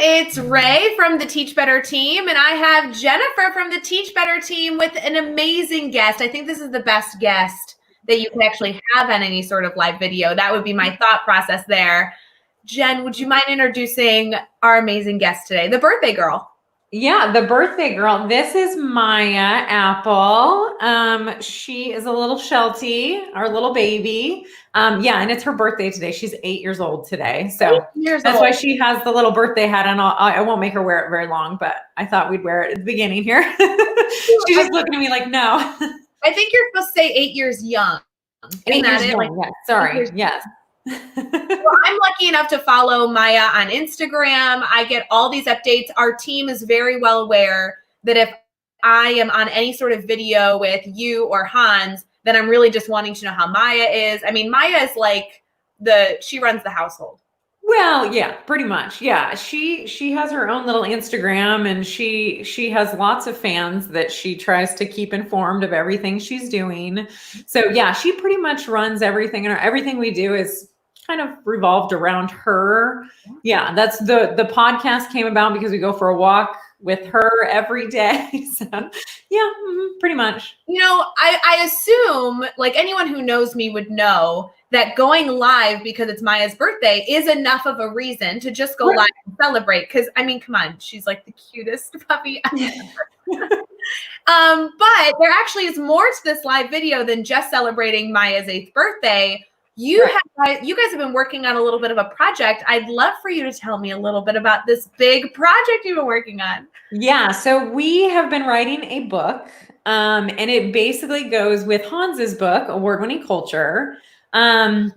It's Ray from the Teach Better team, and I have Jennifer from the Teach Better team with an amazing guest. I think this is the best guest that you can actually have on any sort of live video. That would be my thought process there. Jen, would you mind introducing our amazing guest today, the birthday girl? Yeah, the birthday girl. This is Maya Appel. She is a little Sheltie, our little baby. Yeah, and it's her birthday today. She's 8 years old today. So that's why she has the little birthday hat on. I won't make her wear it very long, but I thought we'd wear it at the beginning here. She's just looking at me like, no. I think you're supposed to say 8 years young. 8 years young, like, yes. Sorry, yes. Well, I'm lucky enough to follow Maya on Instagram. I get all these updates. Our team is very well aware that if I am on any sort of video with you or Hans, then I'm really just wanting to know how Maya is. I mean, Maya is like she runs the household. Well, yeah, pretty much. Yeah. She has her own little Instagram, and she has lots of fans that she tries to keep informed of everything she's doing. So yeah, she pretty much runs everything, and everything we do is kind of revolved around her. Yeah, that's the podcast came about because we go for a walk with her every day. So yeah, pretty much. You know, I assume like anyone who knows me would know that going live because it's Maya's birthday is enough of a reason to just go live and celebrate. Because I mean, come on, she's like the cutest puppy ever. But there actually is more to this live video than just celebrating Maya's 8th birthday. You guys have been working on a little bit of a project. I'd love for you to tell me a little bit about this big project you've been working on. Yeah, so we have been writing a book, and it basically goes with Hans's book, Award-Winning Culture. And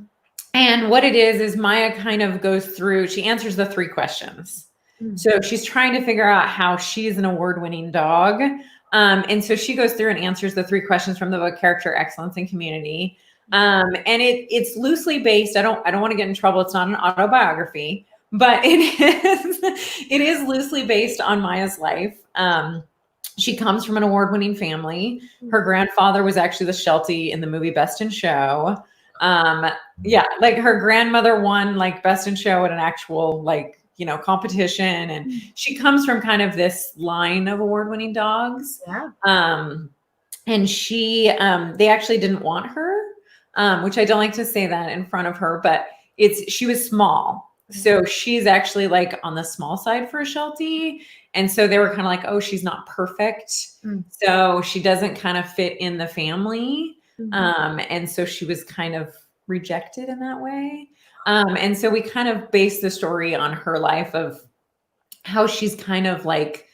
what it is Maya kind of goes through, she answers the 3 questions. Mm-hmm. So she's trying to figure out how she's an award-winning dog. And so she goes through and answers the 3 questions from the book, Character, Excellence, and Community. And it's loosely based. I don't want to get in trouble. It's not an autobiography, but it is loosely based on Maya's life. She comes from an award-winning family. Her grandfather was actually the Sheltie in the movie Best in Show. Yeah, like her grandmother won like Best in Show at an actual competition, and she comes from kind of this line of award-winning dogs. Yeah. And they actually didn't want her. Which I don't like to say that in front of her, but she was small. So she's actually like on the small side for a Sheltie. And so they were kind of like, oh, she's not perfect. So she doesn't kind of fit in the family. And so she was kind of rejected in that way. And so we kind of based the story on her life of how she's kind of like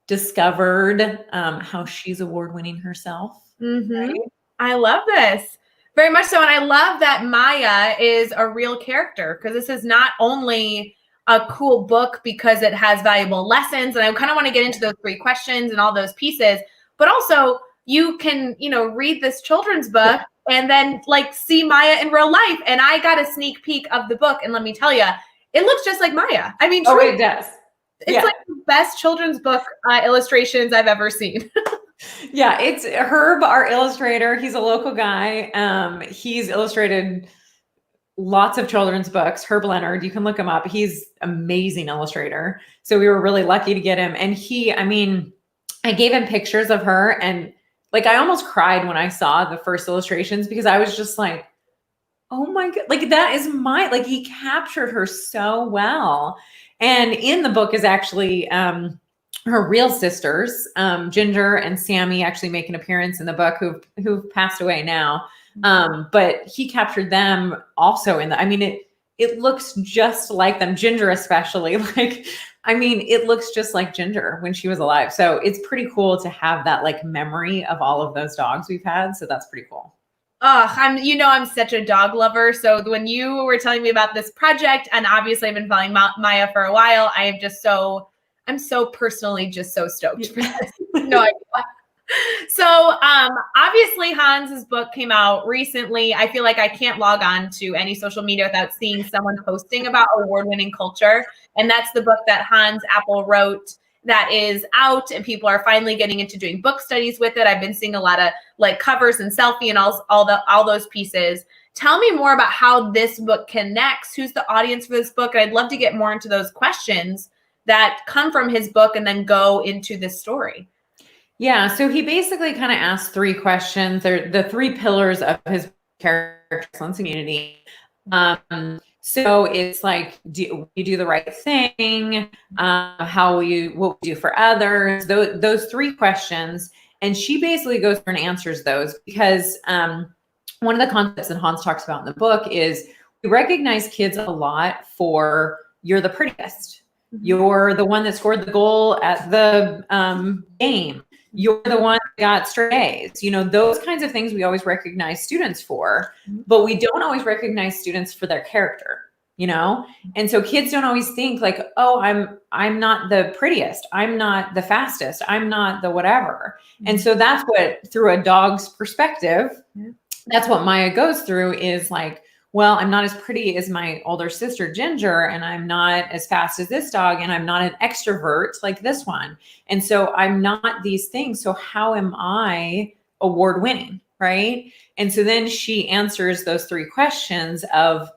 discovered how she's award-winning herself. Right? I love this. Very much so. And I love that Maya is a real character, because this is not only a cool book because it has valuable lessons. And I kind of want to get into those 3 questions and all those pieces, but also you can, read this children's book and then like see Maya in real life. And I got a sneak peek of the book. And let me tell you, it looks just like Maya. I mean, truly, it does. It's like the best children's book illustrations I've ever seen. Yeah, it's Herb, our illustrator. He's a local guy. He's illustrated lots of children's books. Herb Leonard, you can look him up. He's amazing illustrator. So we were really lucky to get him. And I gave him pictures of her, and like I almost cried when I saw the first illustrations, because I was just like, oh my God, like that is like he captured her so well. And in the book is actually her real sisters, Ginger and Sammy, actually make an appearance in the book, who've passed away now. But he captured them also it looks just like them. Ginger especially, it looks just like Ginger when she was alive. So it's pretty cool to have that like memory of all of those dogs we've had. So that's pretty cool. I'm such a dog lover. So when you were telling me about this project, and obviously I've been following Maya for a while, I'm so personally just so stoked for this. No idea. So obviously Hans's book came out recently. I feel like I can't log on to any social media without seeing someone posting about award-winning culture. And that's the book that Hans Appel wrote that is out, and people are finally getting into doing book studies with it. I've been seeing a lot of like covers and selfie and all those pieces. Tell me more about how this book connects. Who's the audience for this book? And I'd love to get more into those questions. that come from his book and then go into this story? Yeah, so he basically kind of asked 3 questions. They're the 3 pillars of his character excellence and unity. So it's like, do you do the right thing? What will you do for others? Those 3 questions. And she basically goes through and answers those because one of the concepts that Hans talks about in the book is we recognize kids a lot for you're the prettiest. You're the one that scored the goal at the game. You're the one that got straight A's. You know, those kinds of things we always recognize students for, but we don't always recognize students for their character, you know? And so kids don't always think like, oh, I'm not the prettiest. I'm not the fastest. I'm not the whatever. And so that's what, through a dog's perspective, that's what Maya goes through is like, well, I'm not as pretty as my older sister, Ginger, and I'm not as fast as this dog, and I'm not an extrovert like this one. And so I'm not these things. So how am I award winning? Right. And so then she answers those 3 questions of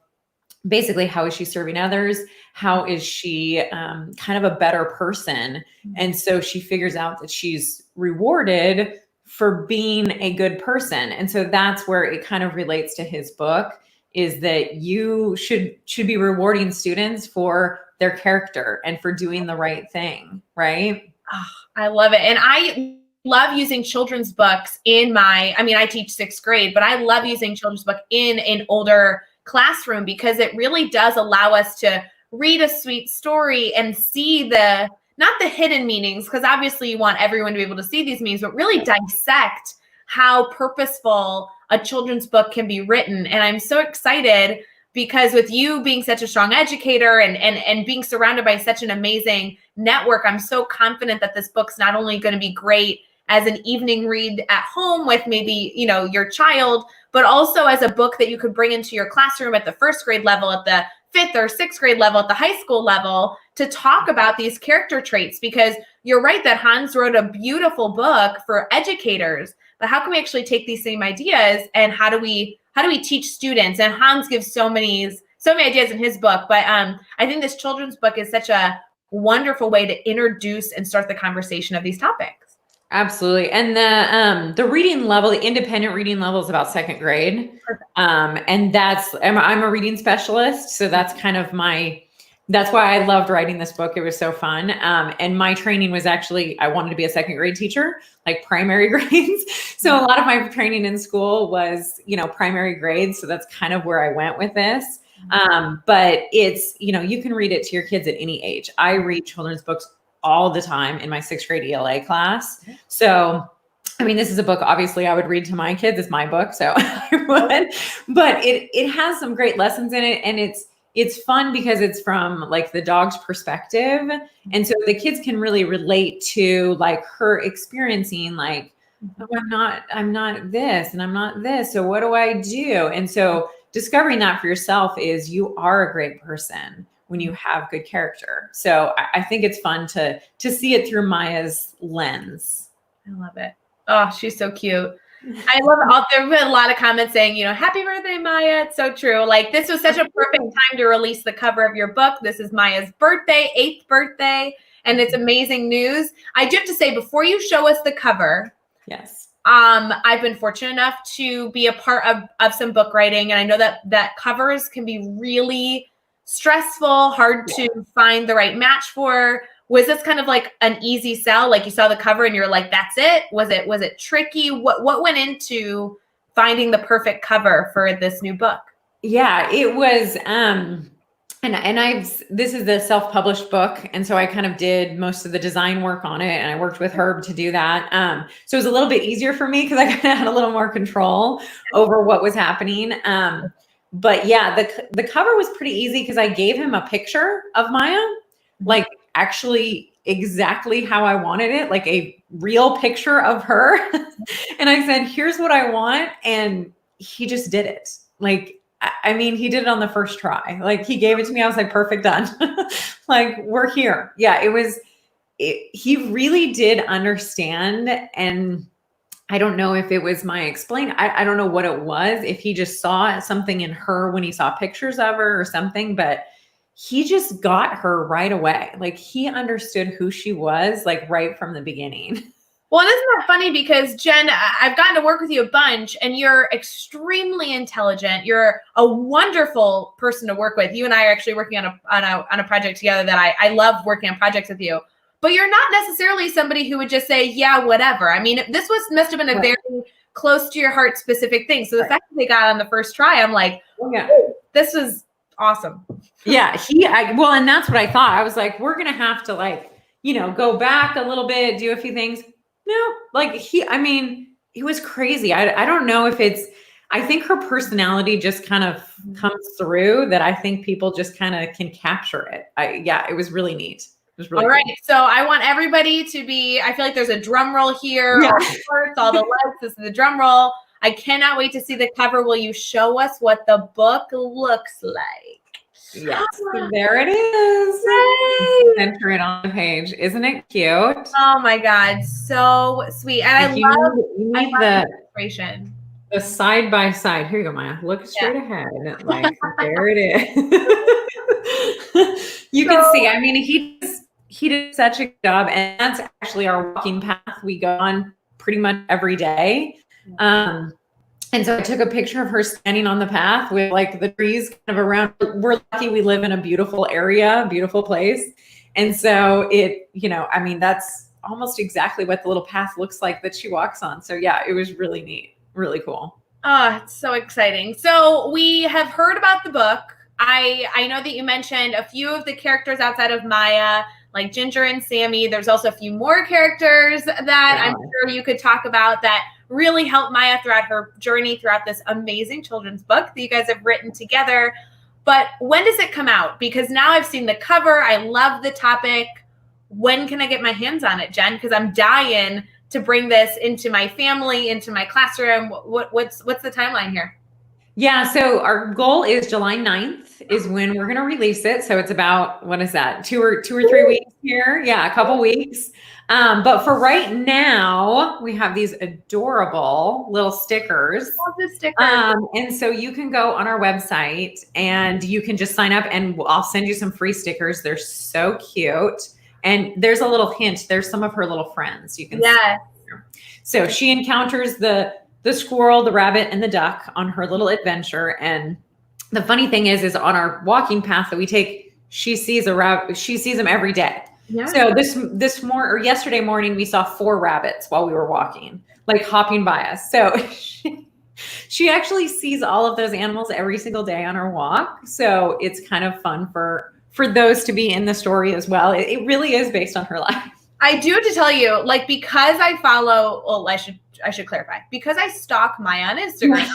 basically, how is she serving others? How is she kind of a better person? And so she figures out that she's rewarded for being a good person. And so that's where it kind of relates to his book, is that you should be rewarding students for their character and for doing the right thing, right? Oh, I love it. And I love using children's books I teach 6th grade, but I love using children's book in an older classroom because it really does allow us to read a sweet story and see not the hidden meanings, because obviously you want everyone to be able to see these meanings, but really dissect how purposeful a children's book can be written. And I'm so excited because with you being such a strong educator and being surrounded by such an amazing network, I'm so confident that this book's not only going to be great as an evening read at home with maybe, your child, but also as a book that you could bring into your classroom at the 1st grade level, at the 5th or 6th grade level, at the high school level, to talk about these character traits. Because you're right that Hans wrote a beautiful book for educators, but how can we actually take these same ideas and how do we teach students? And Hans gives so many ideas in his book, but I think this children's book is such a wonderful way to introduce and start the conversation of these topics. Absolutely. And the reading level, the independent reading level is about 2nd grade. And I'm a reading specialist. So that's kind of that's why I loved writing this book. It was so fun. And my training was actually, I wanted to be a 2nd grade teacher, like primary grades. So a lot of my training in school was, primary grades. So that's kind of where I went with this. But it's, you can read it to your kids at any age. I read children's books all the time in my 6th grade ELA class. So, this is a book, obviously I would read to my kids. It's my book. So I would, but it has some great lessons in it. And it's fun because it's from like the dog's perspective. And so the kids can really relate to like her experiencing like, oh, I'm not this and I'm not this. So what do I do? And so discovering that for yourself is you are a great person when you have good character. So I think it's fun to see it through Maya's lens. I love it. Oh, she's so cute. I love it. There have been a lot of comments saying, happy birthday, Maya. It's so true. Like, this was such a perfect time to release the cover of your book. This is Maya's birthday, 8th birthday, and it's amazing news. I do have to say, before you show us the cover, yes, I've been fortunate enough to be a part of some book writing, and I know that covers can be really stressful, hard to find the right match for. Was this kind of like an easy sell? Like you saw the cover and you're like, that's it? Was it tricky? What went into finding the perfect cover for this new book? Yeah, it was, this is the self-published book. And so I kind of did most of the design work on it, and I worked with Herb to do that. So it was a little bit easier for me because I kind of had a little more control over what was happening. But yeah, the cover was pretty easy because I gave him a picture of Maya, like actually exactly how I wanted it, like a real picture of her. And I said, here's what I want. And he just did it. Like, he did it on the first try. Like, he gave it to me. I was like, perfect, done. Like, we're here. Yeah, he really did understand. And I don't know if it was my I don't know what it was, if he just saw something in her when he saw pictures of her or something, but he just got her right away. Like he understood who she was, like right from the beginning. Well, isn't that funny? Because Jen, I've gotten to work with you a bunch, and you're extremely intelligent. You're a wonderful person to work with. You and I are actually working on a project together that I love working on projects with you. But you're not necessarily somebody who would just say, yeah, whatever. I mean, this must have been a very close to your heart specific thing. So the fact that they got on the first try, I'm like, this was awesome. Yeah, well, and that's what I thought. I was like, we're gonna have to like, go back a little bit, do a few things. No, like it was crazy. I don't know if I think her personality just kind of comes through that I think people just kind of can capture it. It was really neat. It was really all right. cool. So I want everybody to I feel like there's a drum roll here. Yeah. All the lights, this is the drum roll. I cannot wait to see the cover. Will you show us what the book looks like? Yes, there it is. Yay! Enter it on the page. Isn't it cute? Oh my God, so sweet. And I love the illustration. The side by side. Here you go, Maya. Look straight ahead. Like there it is. You can see. I mean, he did such a good job, and that's actually our walking path we go on pretty much every day. And so I took a picture of her standing on the path with like the trees kind of around. We're lucky we live in a beautiful area, beautiful place. And so that's almost exactly what the little path looks like that she walks on. So yeah, it was really neat, really cool. Oh, it's so exciting. So we have heard about the book. I know that you mentioned a few of the characters outside of Maya, like Ginger and Sammy. There's also a few more characters that I'm sure you could talk about that really helped Maya throughout her journey throughout this amazing children's book that you guys have written together. But when does it come out? Because now I've seen the cover. I love the topic. When can I get my hands on it, Jen? Because I'm dying to bring this into my family, into my classroom. What's the timeline here? Yeah, so our goal is July 9th is when we're going to release it. So it's about, what is that? Two or 3 weeks here. Yeah, a couple weeks. But for right now, we have these adorable little stickers. Love the stickers. And so you can go on our website and you can just sign up and I'll send you some free stickers. They're so cute. And there's a little hint. There's some of her little friends. You can see. So she encounters the squirrel, the rabbit, and the duck on her little adventure. And the funny thing is on our walking path that we take, she sees them every day. Yeah. So yesterday morning, we saw 4 rabbits while we were walking, like hopping by us. So she actually sees all of those animals every single day on her walk. So it's kind of fun for those to be in the story as well. It really is based on her life. I do have to tell you, like, because I follow, well, I should clarify, because I stalk Maya on Instagram,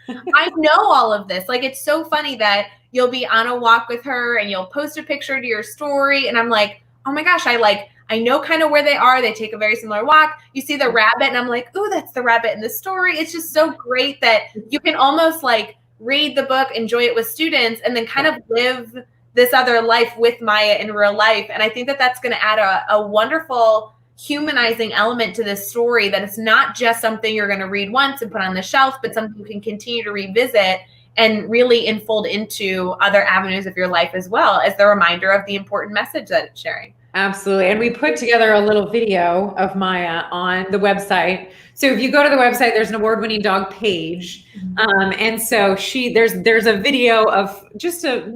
I know all of this. Like, it's so funny that you'll be on a walk with her and you'll post a picture to your story. And I'm like, oh my gosh, I know kind of where they are. They take a very similar walk. You see the rabbit and I'm like, oh, that's the rabbit in the story. It's just so great that you can almost like read the book, enjoy it with students, and then kind of live this other life with Maya in real life. And I think that that's going to add a wonderful humanizing element to this story, that it's not just something you're going to read once and put on the shelf, but something you can continue to revisit and really enfold into other avenues of your life as well, as the reminder of the important message that it's sharing. Absolutely. And we put together a little video of Maya on the website. So if you go to the website, there's an award-winning dog page. And so there's a video of just a,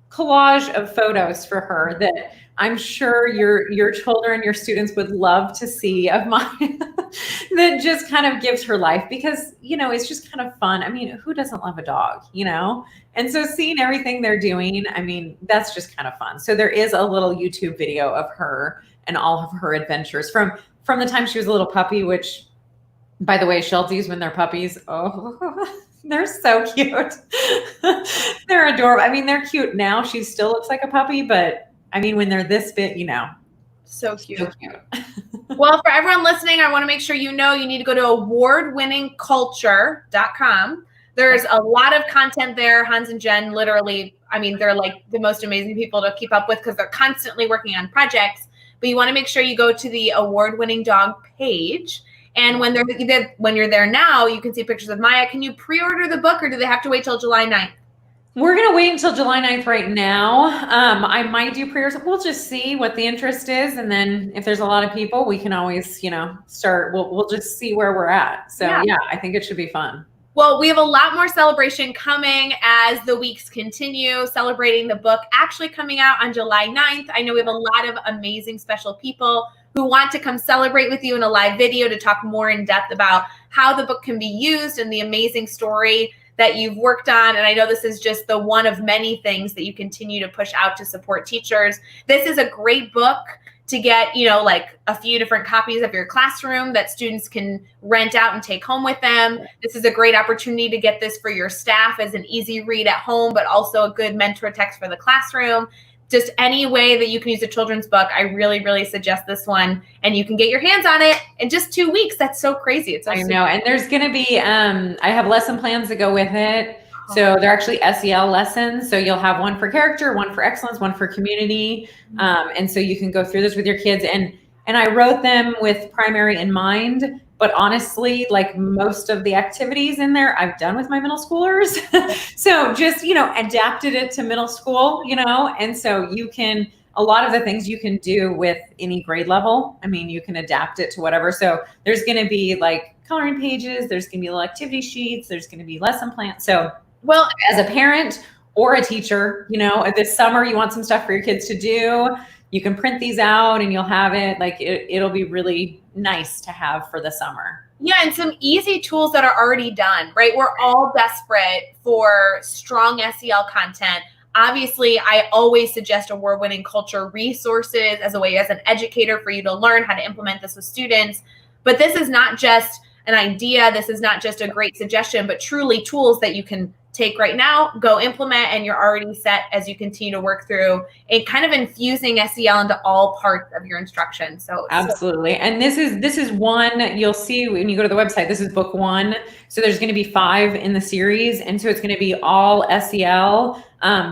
collage of photos for her that I'm sure your children, your students would love to see of Maya that just kind of gives her life, because, it's just kind of fun. I mean, who doesn't love a dog, And so seeing everything they're doing, I mean, that's just kind of fun. So there is a little YouTube video of her and all of her adventures from the time she was a little puppy, which, by the way, Shelties, when they're puppies, they're so cute. They're adorable. I mean, they're cute now. She still looks like a puppy, but I mean, when they're this big, so cute. So cute. Well, for everyone listening, I want to make sure you need to go to awardwinningculture.com. There's a lot of content there. Hans and Jen, literally, I mean, they're like the most amazing people to keep up with because they're constantly working on projects. But you want to make sure you go to the award-winning dog page. And when you're there now, you can see pictures of Maya. Can you pre-order the book, or do they have to wait till July 9th? We're going to wait until July 9th right now. I might do pre-orders. We'll just see what the interest is. And then if there's a lot of people, we can always, start. We'll just see where we're at. So yeah, I think it should be fun. Well, we have a lot more celebration coming as the weeks continue, celebrating the book actually coming out on July 9th. I know we have a lot of amazing special people who want to come celebrate with you in a live video to talk more in depth about how the book can be used and the amazing story that you've worked on. And I know this is just the one of many things that you continue to push out to support teachers. This is a great book to get, like a few different copies of your classroom that students can rent out and take home with them. This is a great opportunity to get this for your staff as an easy read at home, but also a good mentor text for the classroom. Just any way that you can use a children's book, I really, really suggest this one. And you can get your hands on it in just 2 weeks. That's so crazy. It's I know. And there's going to be, I have lesson plans that go with it. So they're actually SEL lessons. So you'll have one for character, one for excellence, one for community. And so you can go through this with your kids. And I wrote them with primary in mind. But honestly, like most of the activities in there, I've done with my middle schoolers. So just, adapted it to middle school, and so a lot of the things you can do with any grade level. I mean, you can adapt it to whatever. So there's going to be like coloring pages. There's going to be little activity sheets. There's going to be lesson plans. So, well, as a parent or a teacher, this summer you want some stuff for your kids to do, you can print these out and you'll have it. Like it'll be really nice to have for the summer. Yeah, and some easy tools that are already done, right? We're all desperate for strong SEL content. Obviously, I always suggest award-winning culture resources as a way as an educator for you to learn how to implement this with students. But this is not just an idea. This is not just a great suggestion, but truly tools that you can take right now, go implement, and you're already set as you continue to work through and kind of infusing SEL into all parts of your instruction. So absolutely. And this is one you'll see when you go to the website. This is book 1. So there's going to be 5 in the series. And so it's going to be all SEL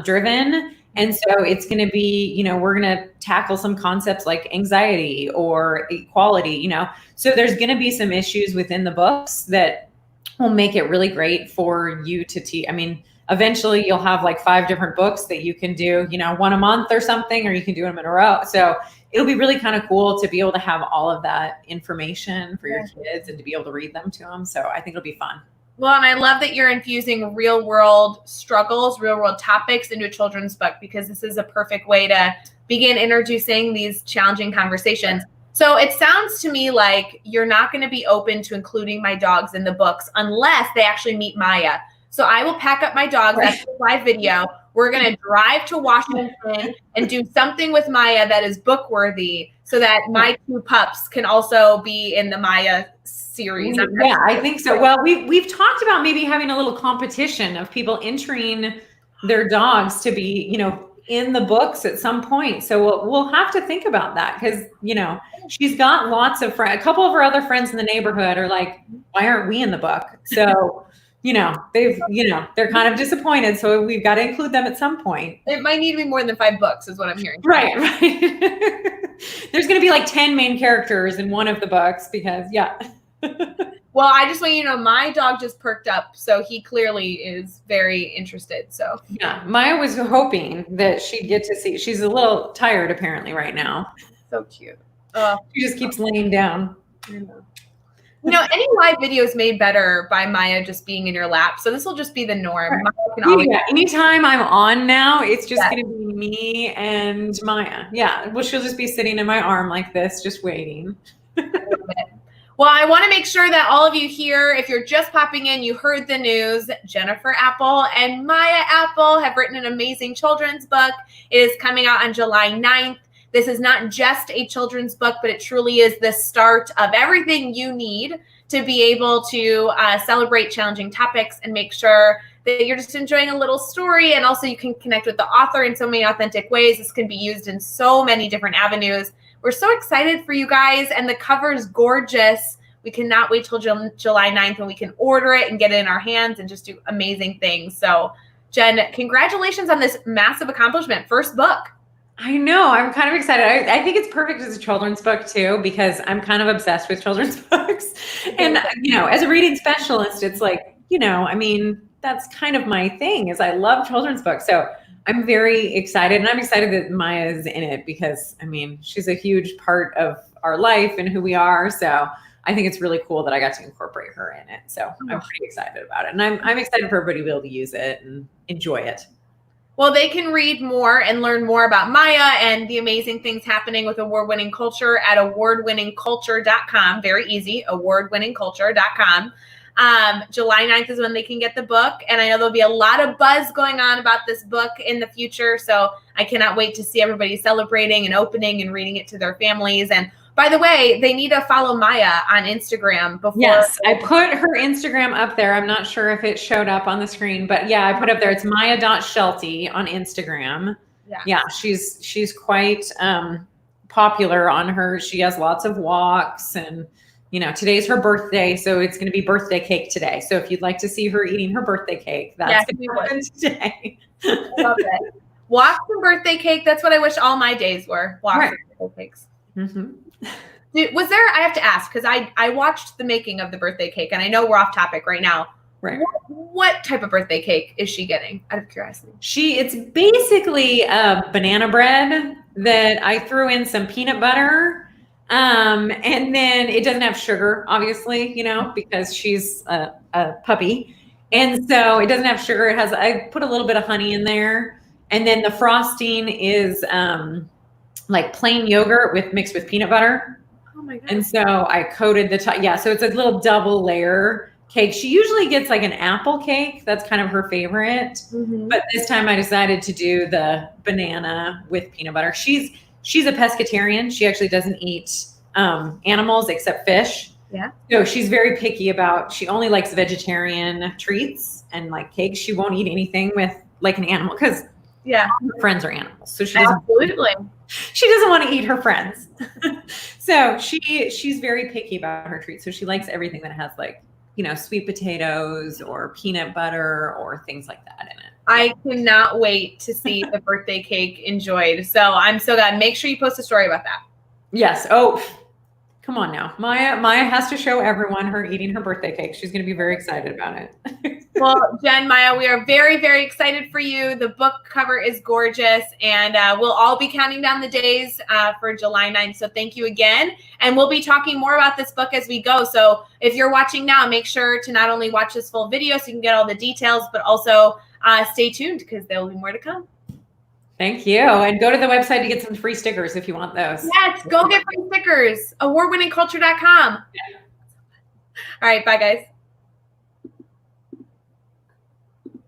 driven. And so it's going to be, we're going to tackle some concepts like anxiety or equality, So there's going to be some issues within the books that will make it really great for you to teach. I mean, eventually you'll have like 5 different books that you can do, one a month or something, or you can do them in a row. So it'll be really kind of cool to be able to have all of that information for your kids and to be able to read them to them. So I think it'll be fun. Well, and I love that you're infusing real world struggles, real world topics into a children's book, because this is a perfect way to begin introducing these challenging conversations. So it sounds to me like you're not going to be open to including my dogs in the books unless they actually meet Maya. So I will pack up my dogs after the live video. We're going to drive to Washington and do something with Maya that is book worthy so that my 2 pups can also be in the Maya series. Yeah, I think so. Well, we've talked about maybe having a little competition of people entering their dogs to be, in the books at some point. So we'll have to think about that because, she's got lots of friends. A couple of her other friends in the neighborhood are like, why aren't we in the book? So, they're kind of disappointed. So we've got to include them at some point. It might need to be more than 5 books is what I'm hearing. Right. There's going to be like 10 main characters in one of the books because, Well, I just want you to know my dog just perked up, so he clearly is very interested. So yeah, Maya was hoping that she'd get to see. She's a little tired apparently right now. So cute. She just keeps laying down. Any live video is made better by Maya just being in your lap. So this will just be the norm. Right. Anytime I'm on now, it's just going to be me and Maya. Yeah. Well, she'll just be sitting in my arm like this, just waiting. Well, I want to make sure that all of you here, if you're just popping in, you heard the news. Jennifer Appel and Maya Appel have written an amazing children's book. It is coming out on July 9th. This is not just a children's book, but it truly is the start of everything you need to be able to celebrate challenging topics and make sure that you're just enjoying a little story. And also you can connect with the author in so many authentic ways. This can be used in so many different avenues. We're so excited for you guys, and the cover is gorgeous. We cannot wait till July 9th when we can order it and get it in our hands and just do amazing things. So, Jen, congratulations on this massive accomplishment. First book. I know. I'm kind of excited. I think it's perfect as a children's book, too, because I'm kind of obsessed with children's books. And, as a reading specialist, it's like, that's kind of my thing is I love children's books. So I'm very excited, and I'm excited that Maya is in it because I mean, she's a huge part of our life and who we are. So I think it's really cool that I got to incorporate her in it. So I'm pretty excited about it. And I'm excited for everybody to be able to use it and enjoy it. Well, they can read more and learn more about Maya and the amazing things happening with award-winning culture at awardwinningculture.com. Very easy, awardwinningculture.com. July 9th is when they can get the book. And I know there'll be a lot of buzz going on about this book in the future. So I cannot wait to see everybody celebrating and opening and reading it to their families. And by the way, they need to follow Maya on Instagram before. Yes, I put her Instagram up there. I'm not sure if it showed up on the screen, but yeah, I put up there. It's maya.shelty on Instagram. Yeah, she's quite popular on her. She has lots of walks, and you know, today's her birthday, so it's going to be birthday cake today. So if you'd like to see her eating her birthday cake, that's going to happen today. I love it. Walks and birthday cake. That's what I wish all my days were. Walks and birthday cakes. Mm-hmm. Dude, was there, I have to ask, because I watched the making of the birthday cake, and I know we're off topic right now. Right. What type of birthday cake is she getting, out of curiosity? It's basically a banana bread that I threw in some peanut butter. And then it doesn't have sugar, obviously, you know, because she's a puppy. And so it doesn't have sugar. I put a little bit of honey in there. And then the frosting is like plain yogurt mixed with peanut butter. Oh my God. And so I coated the top. Yeah. So it's a little double layer cake. She usually gets like an apple cake. That's kind of her favorite. Mm-hmm. But this time I decided to do the banana with peanut butter. She's a pescatarian. She actually doesn't eat animals except fish. Yeah. So she's very picky she only likes vegetarian treats and like cakes. She won't eat anything with like an animal because her friends are animals. So she doesn't want to eat her friends. So she's very picky about her treats. So she likes everything that has like, you know, sweet potatoes or peanut butter or things like that in it. I cannot wait to see the birthday cake enjoyed. So I'm so glad. Make sure you post a story about that. Yes. Oh, come on now. Maya has to show everyone her eating her birthday cake. She's going to be very excited about it. Well, Jen, Maya, we are very, very excited for you. The book cover is gorgeous, and we'll all be counting down the days for July 9th. So thank you again. And we'll be talking more about this book as we go. So if you're watching now, make sure to not only watch this full video so you can get all the details, but also stay tuned because there will be more to come. Thank you. And go to the website to get some free stickers if you want those. Yes, go get free stickers. Awardwinningculture.com. All right, bye, guys.